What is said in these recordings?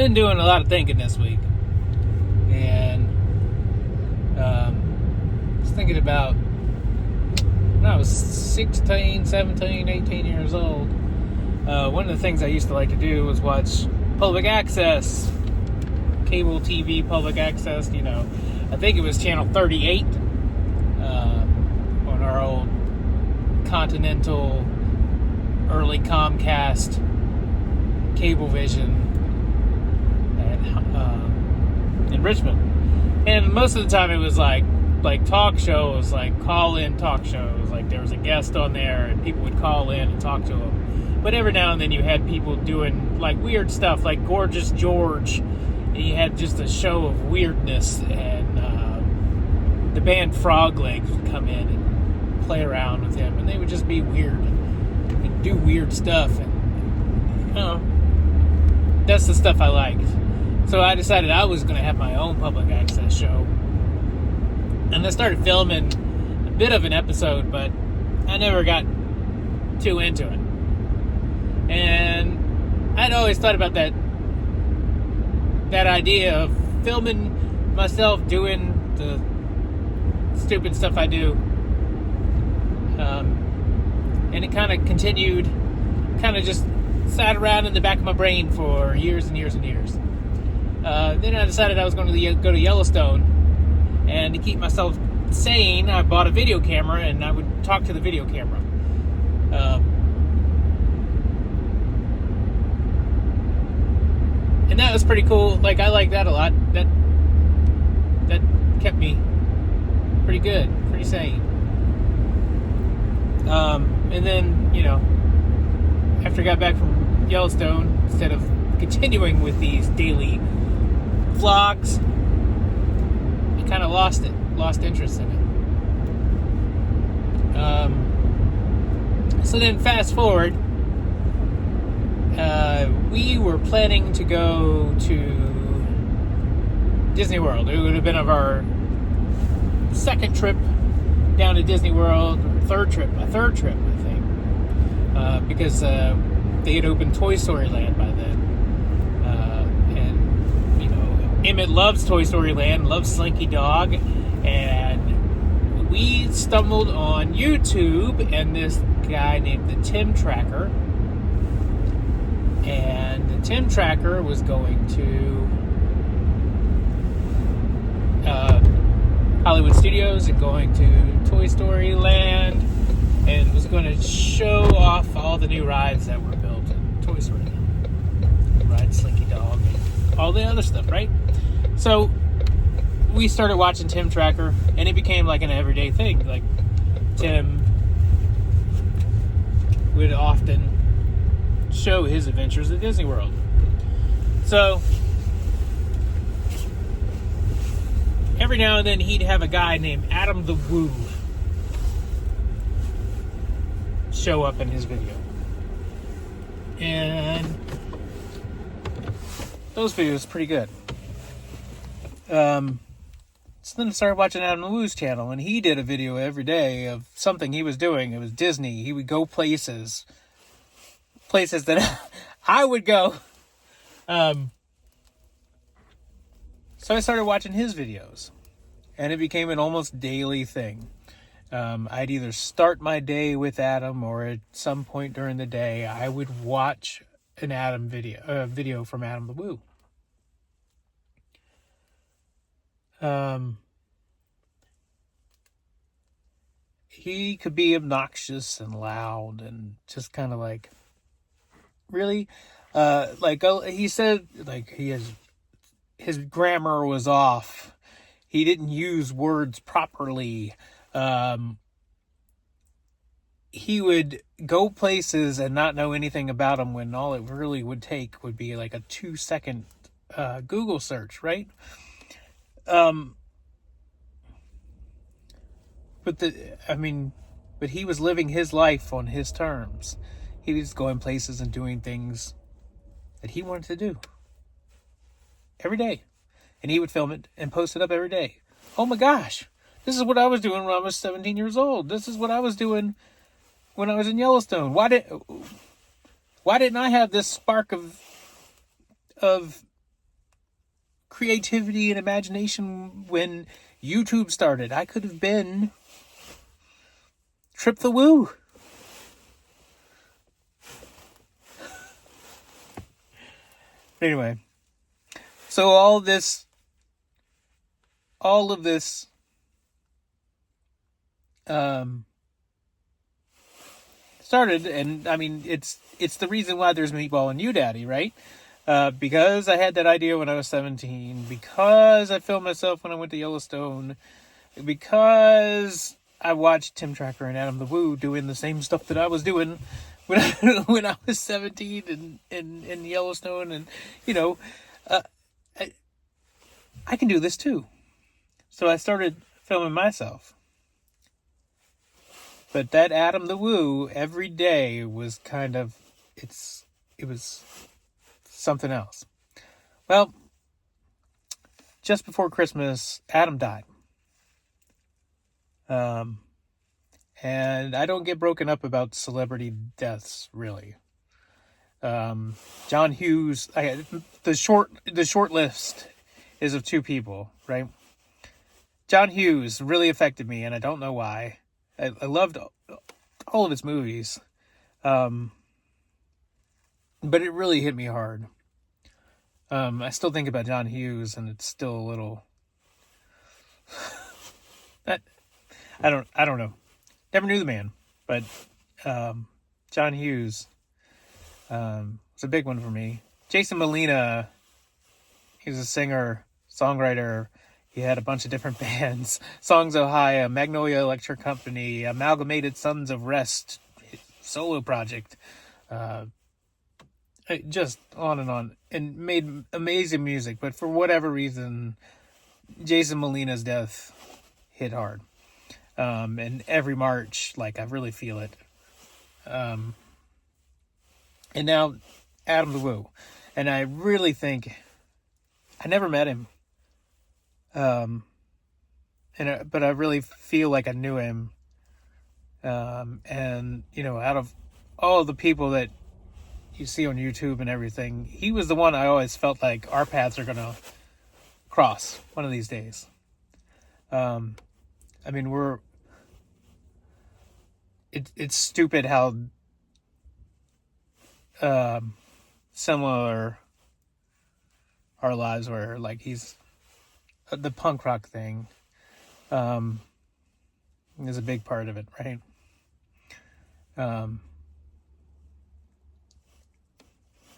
been doing a lot of thinking this week. And I was thinking about when I was 16, 17, 18 years old. One of the things I used to like to do was watch public access, cable TV, public access, I think it was channel 38 on our old Continental, early Comcast, Cablevision in Richmond. And most of the time it was like talk shows, like call-in talk shows. Like there was a guest on there and people would call in and talk to them. But every now and then you had people doing like weird stuff, like Gorgeous George. And you had just a show of weirdness, and the band Frog Legs would come in and play around with him, and they would just be weird and do weird stuff. And that's the stuff I liked. So I decided I was going to have my own public access show. And I started filming a bit of an episode, but I never got too into it. And I'd always thought about that idea of filming myself doing the stupid stuff I do. And it kind of continued, kind of just sat around in the back of my brain for years and years and years. Then I decided I was going to go to Yellowstone, and to keep myself sane, I bought a video camera, and I would talk to the video camera. And that was pretty cool. Like, I like that a lot. That kept me pretty good, pretty sane. And then, after I got back from Yellowstone, instead of continuing with these daily vlogs, I kind of lost interest in it. So then fast forward, we were planning to go to Disney World. It would have been our second trip down to Disney World, or my third trip, I think, because they had opened Toy Story Land by then. And Emmett loves Toy Story Land, loves Slinky Dog, and we stumbled on YouTube and this guy named the Tim Tracker. And the Tim Tracker was going to Hollywood Studios and going to Toy Story Land, and was going to show off all the new rides that were built in Toy Story Land. Ride Slinky Dog and all the other stuff, right? So we started watching Tim Tracker, and it became like an everyday thing. Like, Tim would often show his adventures at Disney World. So every now and then he'd have a guy named Adam the Woo show up in his video. And those videos are pretty good. So then I started watching Adam the Woo's channel, and he did a video every day of something he was doing. It was Disney. He would go places that I would go. So I started watching his videos, and it became an almost daily thing. I'd either start my day with Adam, or at some point during the day, I would watch a video from Adam the Woo. He could be obnoxious and loud and just kind of like, really, he said, like, his grammar was off. He didn't use words properly. He would go places and not know anything about them, when all it really would take would be like a 2-second Google search, right? But he was living his life on his terms. He was going places and doing things that he wanted to do every day. And he would film it and post it up every day. Oh my gosh, this is what I was doing when I was 17 years old. This is what I was doing when I was in Yellowstone. Why didn't I have this spark of creativity and imagination when YouTube started. I could have been Trip the Woo. Anyway, so all of this started, and I mean, it's the reason why there's Meatball and You Daddy, right? Because I had that idea when I was 17, because I filmed myself when I went to Yellowstone, because I watched Tim Tracker and Adam the Woo doing the same stuff that I was doing when I was 17 in Yellowstone, and you know, I can do this too. So I started filming myself. But that Adam the Woo every day was kind of, it was something else. Well, just before Christmas, Adam died. And I don't get broken up about celebrity deaths, really. John Hughes, the short list is of two people, right? John Hughes really affected me, and I don't know why. I loved all of his movies, but it really hit me hard. I still think about John Hughes, and it's still a little. I don't know. Never knew the man, but John Hughes was a big one for me. Jason Molina, he was a singer, songwriter. He had a bunch of different bands. Songs Ohio, Magnolia Electric Company, Amalgamated Sons of Rest, solo project. Just on. And made amazing music. But for whatever reason, Jason Molina's death hit hard. And every March, I really feel it. And now, Adam the Woo. And I really think, I never met him. But I really feel like I knew him. And, out of all the people that you see on YouTube and everything, he was the one I always felt like our paths are going to cross one of these days. It's stupid how, similar our lives were. He's, the punk rock thing is a big part of it, right?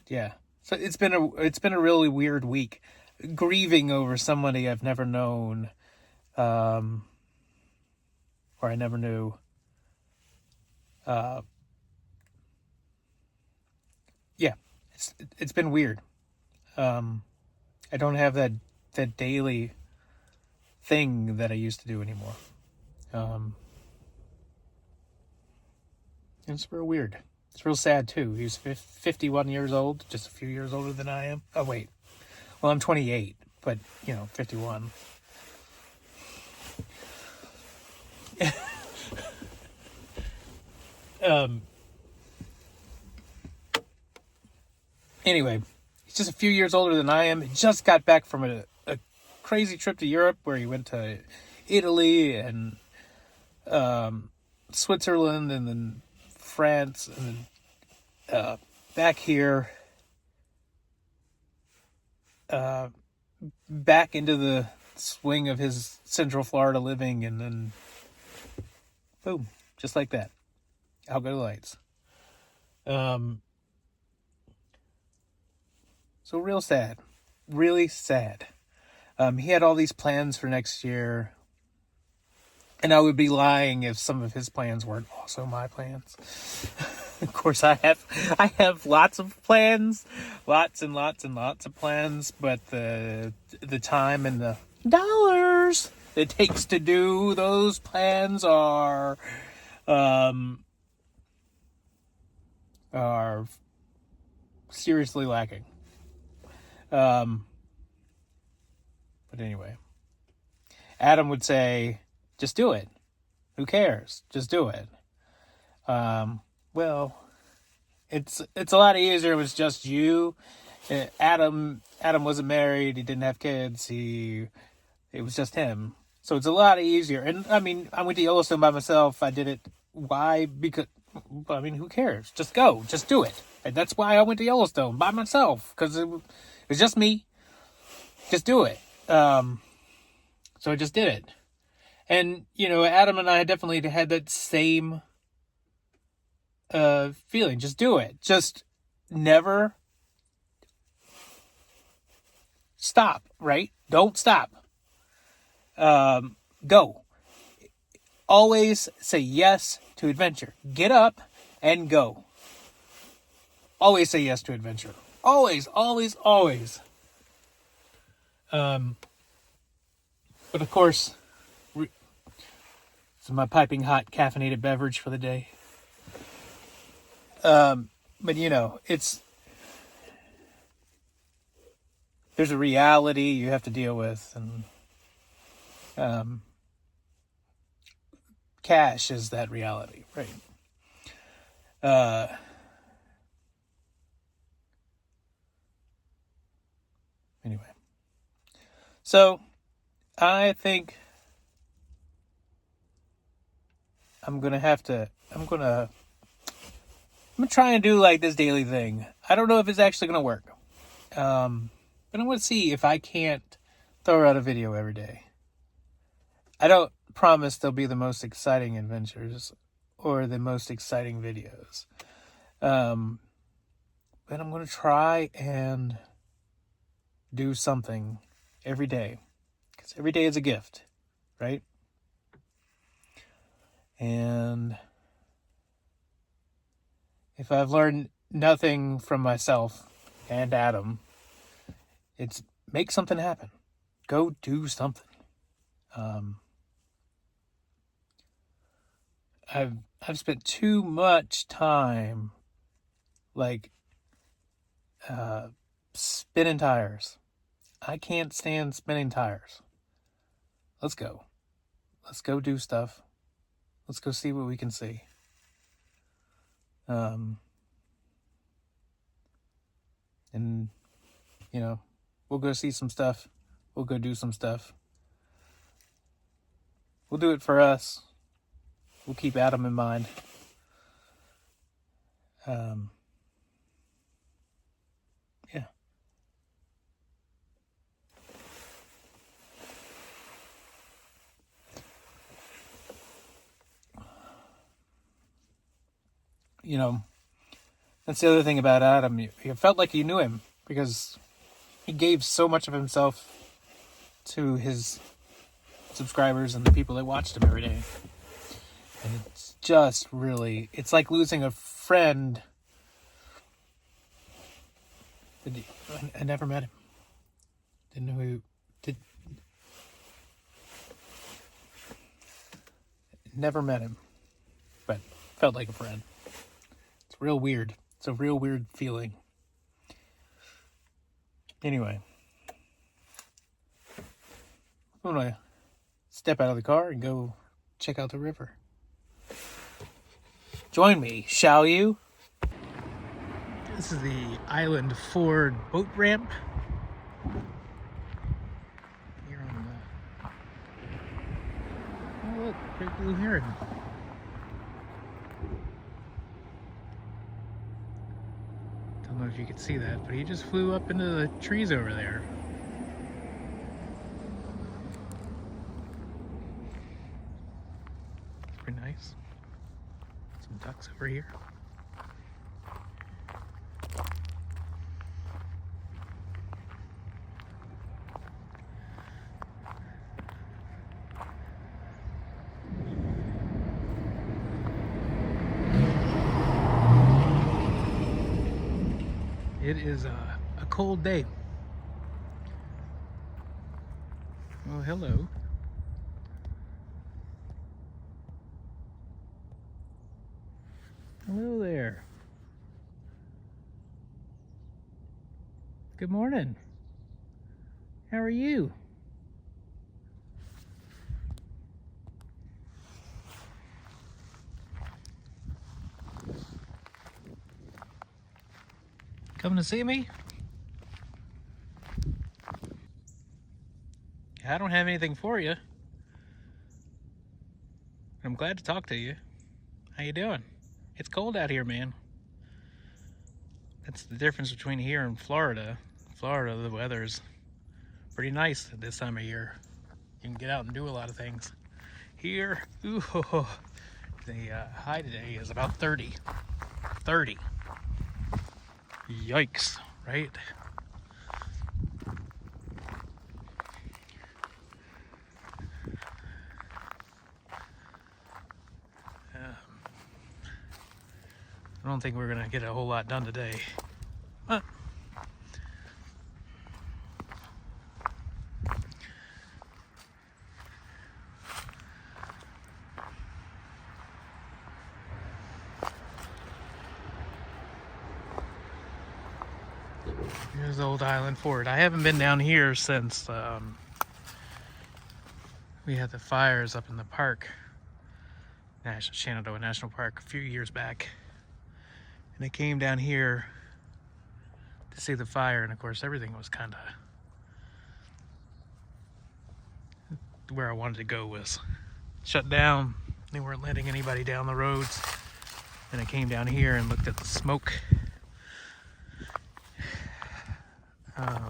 Yeah. So it's been a really weird week, grieving over somebody I've never known, or I never knew. Yeah, it's been weird. I don't have that daily thing that I used to do anymore. It's real weird. It's real sad too. He was 51 years old, just a few years older than I am. Oh wait, well I'm 28, but 51. Anyway, he's just a few years older than I am. He just got back from a crazy trip to Europe where he went to Italy and Switzerland and then France and then back here, back into the swing of his Central Florida living, and then boom, just like that, out go the lights. So real sad, really sad. He had all these plans for next year, and I would be lying if some of his plans weren't also my plans. Of course, I have lots of plans, lots and lots and lots of plans, but the time and the dollars it takes to do those plans are seriously lacking. But anyway, Adam would say, just do it. Who cares? Just do it. Well, it's a lot easier if it's just you Adam wasn't married. He didn't have kids. It was just him. So it's a lot easier. And I mean, I went to Yellowstone by myself. I did it. Why? Because, I mean, who cares? Just go. Just do it. And that's why I went to Yellowstone by myself. Because it was just me. Just do it. So I just did it. And, you know, Adam and I definitely had that same feeling. Just do it. Just never stop, right? Don't stop. Go. Always say yes to adventure. Get up and go. Always say yes to adventure. Always, always, always. But of course, this is my piping hot caffeinated beverage for the day. But you know, there's a reality you have to deal with, and cash is that reality, right? Anyway, so I think I'm gonna try and do like this daily thing. I don't know if it's actually gonna work. But I'm gonna see if I can't throw out a video every day. I don't promise they'll be the most exciting adventures or the most exciting videos. But I'm gonna try and do something every day. Because every day is a gift, right? And if I've learned nothing from myself and Adam, it's make something happen. Go do something. I've spent too much time like spinning tires. I can't stand spinning tires. Let's go. Let's go do stuff. Let's go see what we can see. And you know, we'll go see some stuff. We'll go do some stuff. We'll do it for us. We'll keep Adam in mind. Yeah. You know, that's the other thing about Adam. You felt like you knew him because he gave so much of himself to his subscribers and the people that watched him every day. And it's just really, it's like losing a friend. I never met him. Didn't know who did. Never met him, but felt like a friend. It's real weird. It's a real weird feeling. Anyway, I'm gonna step out of the car and go check out the river. Join me, shall you? This is the Island Ford boat ramp. Here on the... Oh look, great blue heron. Don't know if you could see that, but he just flew up into the trees over there. It's pretty nice. Some ducks over here. It is a cold day. Oh, hello. Hello there. Good morning. How are you? Coming to see me? I don't have anything for you. I'm glad to talk to you. How you doing? It's cold out here, man. That's the difference between here and Florida. Florida, the weather's pretty nice at this time of year. You can get out and do a lot of things. Here, ooh, the high today is about 30. 30. Yikes, right? I don't think we're gonna get a whole lot done today, but here's the old Island Fort. I haven't been down here since we had the fires up in the park, Shenandoah National Park, a few years back. And I came down here to see the fire, and of course everything was kind of where I wanted to go was shut down. They weren't letting anybody down the roads. And I came down here and looked at the smoke. I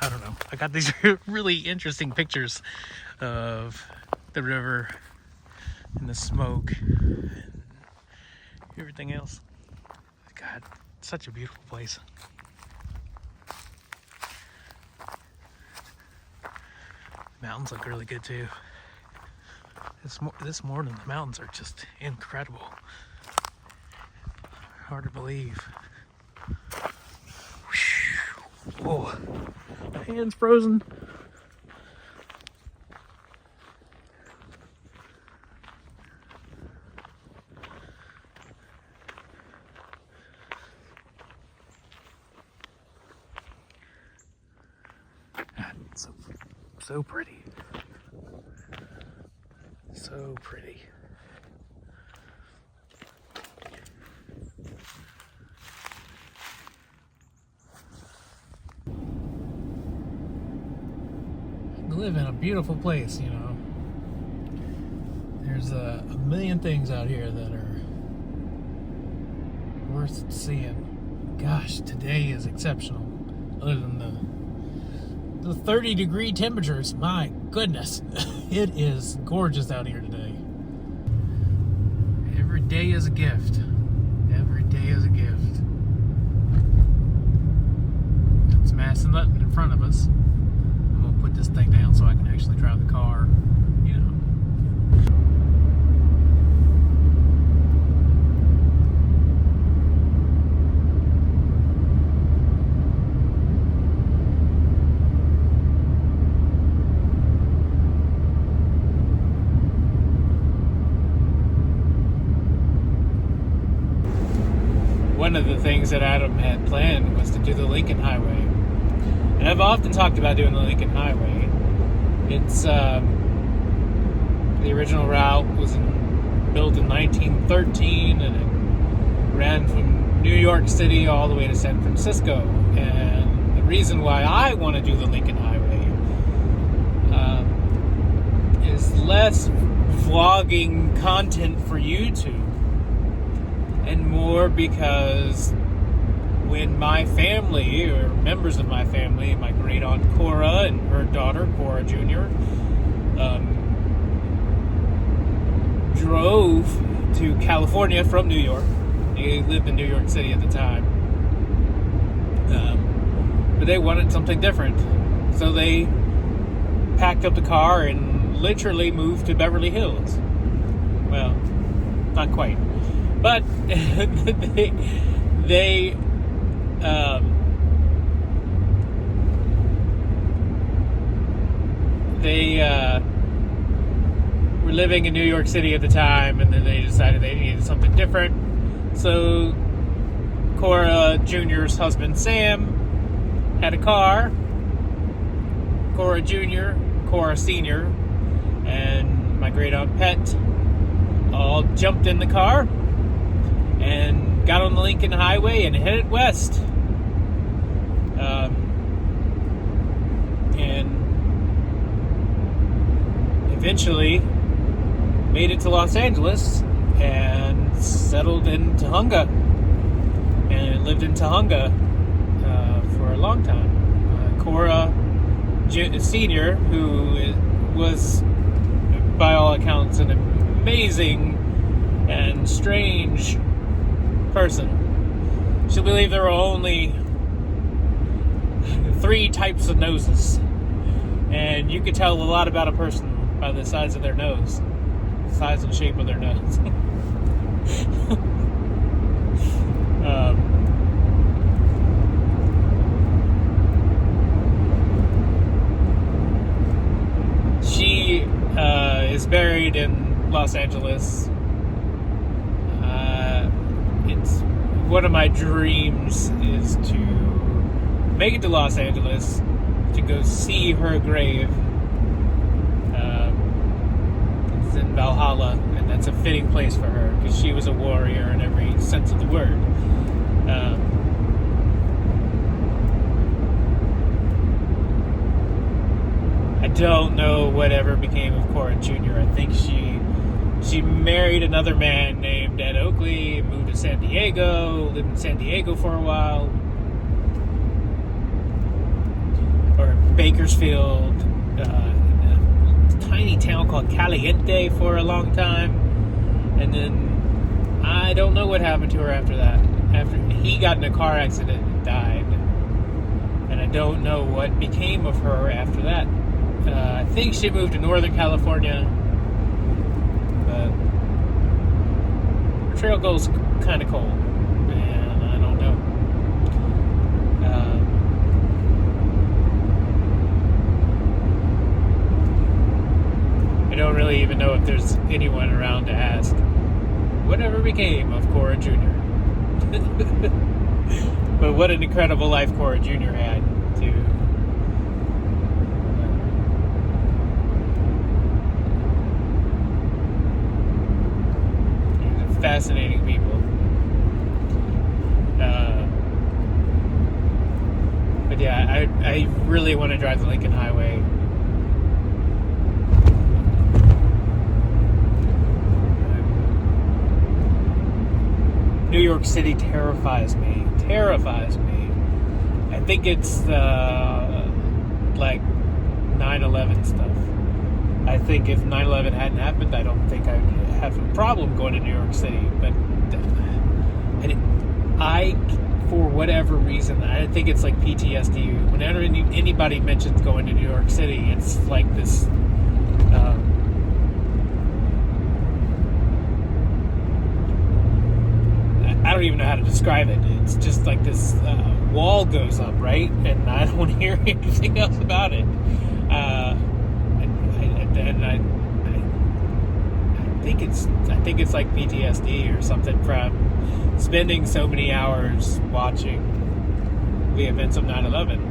don't know. I got these really interesting pictures of the river and the smoke. Everything else. God, such a beautiful place. The mountains look really good too. This morning, the mountains are just incredible. Hard to believe. Whoa, my hand's frozen. So pretty. So pretty. We live in a beautiful place, you know. There's a million things out here that are worth seeing. Gosh, today is exceptional. Other than the 30-degree temperatures, my goodness, it is gorgeous out here today. Every day is a gift. Every day is a gift. It's Mass and Lutton in front of us. I'm gonna put this thing down so I can actually drive the car, you know. One of the things that Adam had planned was to do the Lincoln Highway. And I've often talked about doing the Lincoln Highway. It's, the original route was built in 1913, and it ran from New York City all the way to San Francisco. And the reason why I want to do the Lincoln Highway is less vlogging content for YouTube, and more because when my family, or members of my family, my great aunt Cora and her daughter Cora Jr., drove to California from New York. They lived in New York City at the time, but they wanted something different, so they packed up the car and literally moved to Beverly Hills. Well, not quite. But they were living in New York City at the time, and then they decided they needed something different. So Cora Jr.'s husband Sam had a car. Cora Jr., Cora Sr., and my great aunt Pet all jumped in the car and got on the Lincoln Highway and headed west. And eventually made it to Los Angeles and settled in Tahunga and lived in Tahunga for a long time. Cora Sr., who was, by all accounts, an amazing and strange person. She believed there were only 3 types of noses, and you could tell a lot about a person by the size of their nose, the size and shape of their nose. She is buried in Los Angeles. It's one of my dreams is to make it to Los Angeles to go see her grave. It's in Valhalla, and that's a fitting place for her because she was a warrior in every sense of the word. I don't know whatever became of Cora Jr. I think she married another man named Ed Oakley, moved to San Diego, lived in San Diego for a while, or Bakersfield, a tiny town called Caliente for a long time, and then I don't know what happened to her after that. After he got in a car accident and died, and I don't know what became of her after that. I think she moved to Northern California, but her trail goes kind of cold, and I don't know. I don't really even know if there's anyone around to ask whatever became of Cora Jr. But what an incredible life Cora Jr. had, too. Fascinating people. But yeah, I really want to drive the Lincoln Highway. New York City terrifies me. I think it's the like 9/11 stuff. I think if 9/11 hadn't happened, I don't think I'd have a problem going to New York City. But I for whatever reason, I think it's like PTSD. Whenever anybody mentions going to New York City, it's like this. I don't even know how to describe it. It's just like this wall goes up, right? And I don't want to hear anything else about it. And I think it's like PTSD or something from spending so many hours watching the events of 9/11.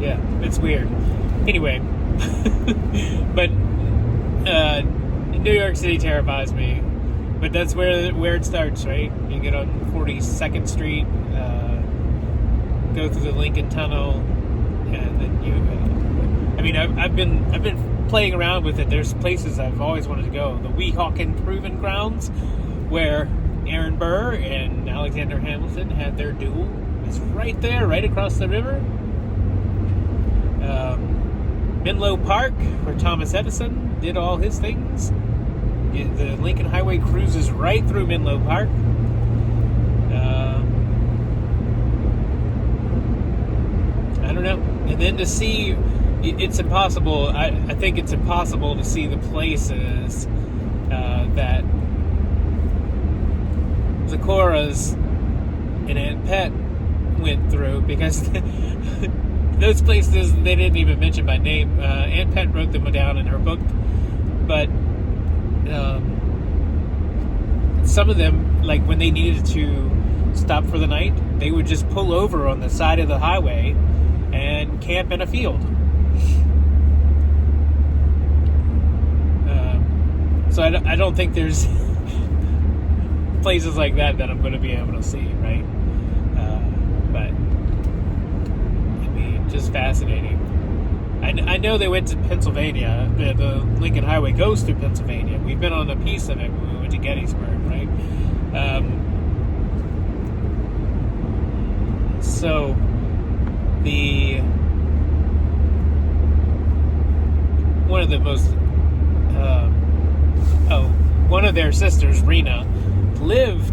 Yeah, it's weird. Anyway, but New York City terrifies me. But that's where it starts, right? You get on 42nd Street, go through the Lincoln Tunnel, and then you. I mean, I've been playing around with it. There's places I've always wanted to go. The Weehawken Proving Grounds, where Aaron Burr and Alexander Hamilton had their duel. It's right there, right across the river. Menlo Park, where Thomas Edison did all his things. The Lincoln Highway cruises right through Menlo Park. I don't know. And then to see, it's impossible. I think it's impossible to see the places that the Coras and Aunt Pet went through, because those places they didn't even mention by name. Aunt Pet wrote them down in her book, but some of them, like when they needed to stop for the night, they would just pull over on the side of the highway and camp in a field. So I don't think there's places like that I'm going to be able to see, right? just fascinating. I know they went to Pennsylvania. The Lincoln Highway goes through Pennsylvania. We've been on a piece of it when we went to Gettysburg, right? So one of their sisters, Rena, lives,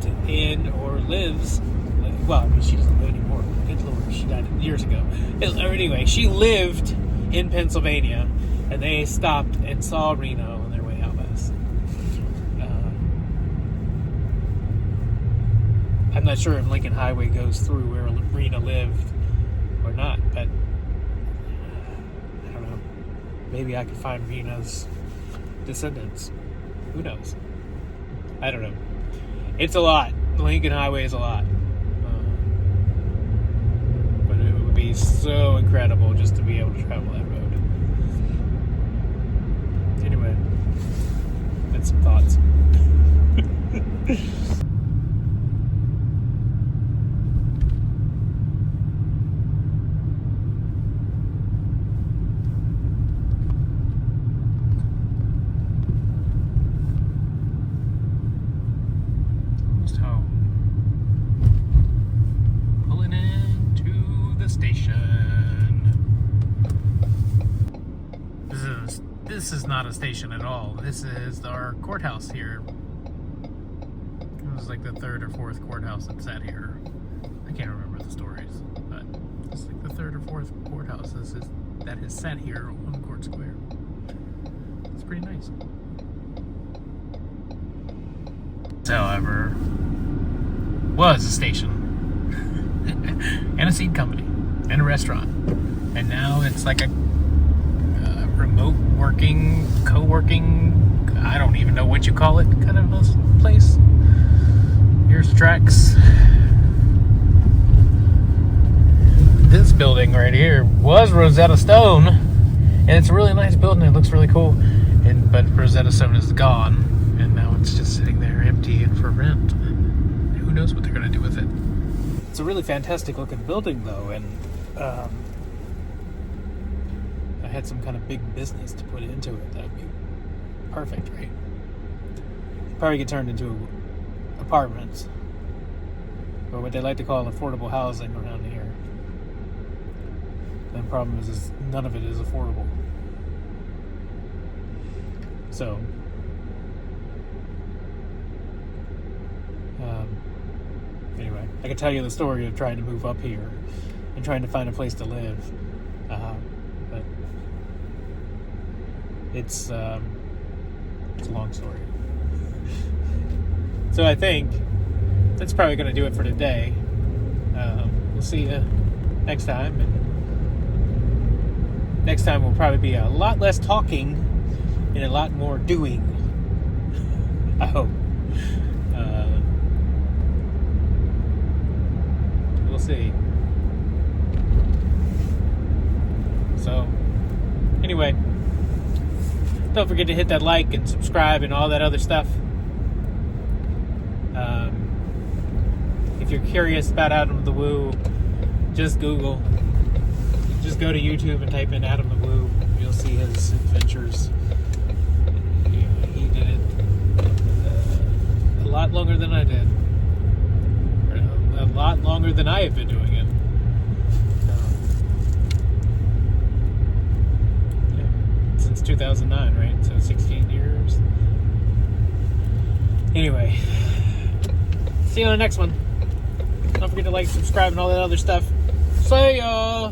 well, I mean, she doesn't live anymore. Good Lord, she died years ago. Anyway, she lived in Pennsylvania, and they stopped and saw Reno on their way out west. I'm not sure if Lincoln Highway goes through where Rena lived or not, but I don't know. Maybe I could find Rena's descendants. Who knows? I don't know. It's a lot. The Lincoln Highway is a lot. But it would be so incredible just to be able to travel that road. Anyway, that's some thoughts. This is not a station at all. This is our courthouse here. It was like the third or fourth courthouse that sat here. I can't remember the stories, but it's like the third or fourth courthouse that has sat here on Court Square. It's pretty nice. However, was a station and a seed company and a restaurant, and now it's like a remote working, co-working, I don't even know what you call it, kind of a place. Here's the tracks. This building right here was Rosetta Stone, and it's a really nice building. It looks really cool, but Rosetta Stone is gone, and now it's just sitting there empty and for rent. Who knows what they're going to do with it? It's a really fantastic looking building, though, and I had some kind of big business to put into it. That would be perfect, right? Probably get turned into apartments, or what they like to call affordable housing around here. The problem is none of it is affordable. So, anyway, I could tell you the story of trying to move up here and trying to find a place to live. But it's a long story. So I think that's probably going to do it for today. We'll see you next time. And next time will probably be a lot less talking and a lot more doing. I hope. We'll see. So, anyway, don't forget to hit that like and subscribe and all that other stuff. If you're curious about Adam the Woo, just Google. Just go to YouTube and type in Adam the Woo. You'll see his adventures. He did it a lot longer than I did. A lot longer than I have been doing it. Since 2009, right? So 16 years. Anyway, see you on the next one. Don't forget to like, subscribe, and all that other stuff. See ya!